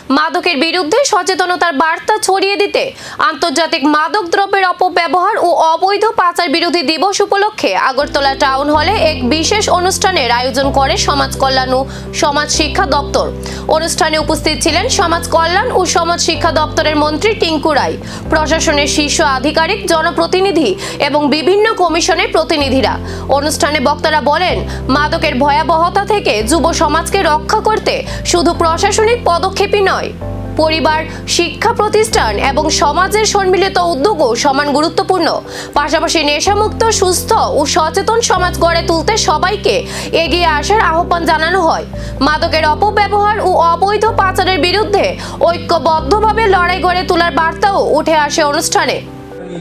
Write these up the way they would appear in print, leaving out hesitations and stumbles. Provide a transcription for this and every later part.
মাদকের বিরুদ্ধে সচেতনতার বার্তা ছড়িয়ে দিতে আন্তর্জাতিক মাদক দ্রব্যের অপব্যবহার ও অবৈধ পাচার বিরোধী দিবস উপলক্ষে আগরতলা টাউন হলে এক বিশেষ অনুষ্ঠানের আয়োজন করে সমাজ কল্যাণ ও সমাজ শিক্ষা দপ্তর। অনুষ্ঠানে উপস্থিত ছিলেন সমাজ কল্যাণ ও সমাজ শিক্ষা দপ্তরের মন্ত্রী টিঙ্কু রায়, প্রশাসনের শীর্ষ আধিকারিক, জনপ্রতিনিধি এবং বিভিন্ন কমিশনের প্রতিনিধিরা। অনুষ্ঠানে বক্তারা বলেন, মাদকের ভয়াবহতা থেকে যুব সমাজকে রক্ষা করতে শুধু প্রশাসনিক পদক্ষেপই নয়, পরিবার, শিক্ষা প্রতিষ্ঠান এবং সমাজের সম্মিলিত উদ্যোগও সমান গুরুত্বপূর্ণ। পাশাপাশি নেশামুক্ত, সুস্থ ও সচেতন সমাজ গড়ে তুলতে সবাইকে এগিয়ে আসার আহ্বান জানানো হয়। মাদকের অপব্যবহার ও অবৈধ পাচারের বিরুদ্ধে ঐক্যবদ্ধভাবে লড়াই গড়ে তোলার বার্তাও উঠে আসে অনুষ্ঠানে।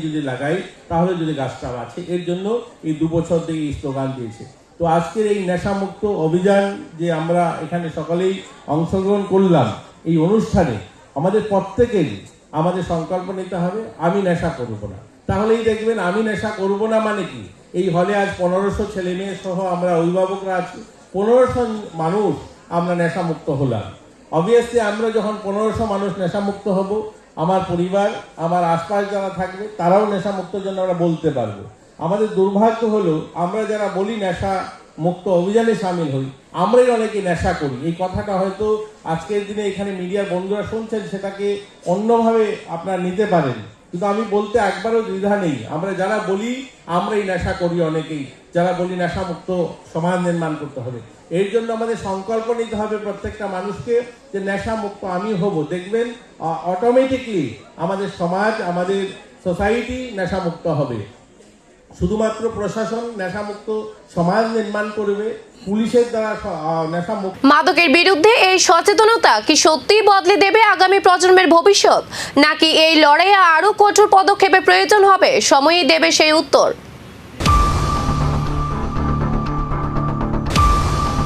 যদি লাগাই তাহলে যদি গাছটা বাঁচে, এর জন্য এই 2 বছর থেকে এই স্লোগান দিয়েছে। তো আজকের এই নেশামুক্ত অভিযান যে আমরা এখানে সকালেই অংশগ্রহণ করলাম, এই অনুষ্ঠানে আমাদের প্রত্যেকেরই আমাদের সংকল্প নিতে হবে, আমি নেশা করব না। তাহলেই দেখবেন আমি নেশা করব না মানে কি, এই হলে আজ 1500 ছেলে মেয়ে সহ আমরা অভিভাবকরা আছি, 1500 মানুষ আমরা নেশামুক্ত হলাম। অবভিয়াসলি আমরা যখন 1500 মানুষ নেশামুক্ত হব, আমার পরিবার, আমার আশপাশ যারা থাকবে তারাও নেশামুক্ত জন্য আমরা বলতে পারবো। আমাদের দুর্ভাগ্য হলো আমরা যারা বলি নেশা মুক্ত অভিযানে সামিল হই, আমরাই অনেকে নেশা করি। এই কথাটা হয়তো আজকের দিনে এখানে মিডিয়ার বন্ধুরা শুনছেন, সেটাকে অন্যভাবে আপনারা নিতে পারেন, কিন্তু আমি বলতে একবারও দ্বিধা নেই। আমরা যারা বলি আমরাই নেশা করি, অনেকেই যারা বলি নেশামুক্ত সমাজ নির্মাণ করতে হবে, এর জন্য আমাদের সংকল্প নিতে হবে প্রত্যেকটা মানুষকে যে নেশামুক্ত আমি হব। দেখবেন অটোমেটিকলি আমাদের সমাজ, আমাদের সোসাইটি নেশামুক্ত হবে। শুধুমাত্র প্রশাসন নেশামুক্ত সমাজ নির্মাণ করবে, পুলিশের দ্বারা নেশামুক্ত। মাদকের বিরুদ্ধে এই সচেতনতা কি সত্যিই বদলে দেবে আগামী প্রজন্মের ভবিষ্যৎ, নাকি এই লড়াইয়ে আরো কঠোর পদক্ষেপের প্রয়োজন হবে? সময়ই দেবে সেই উত্তর।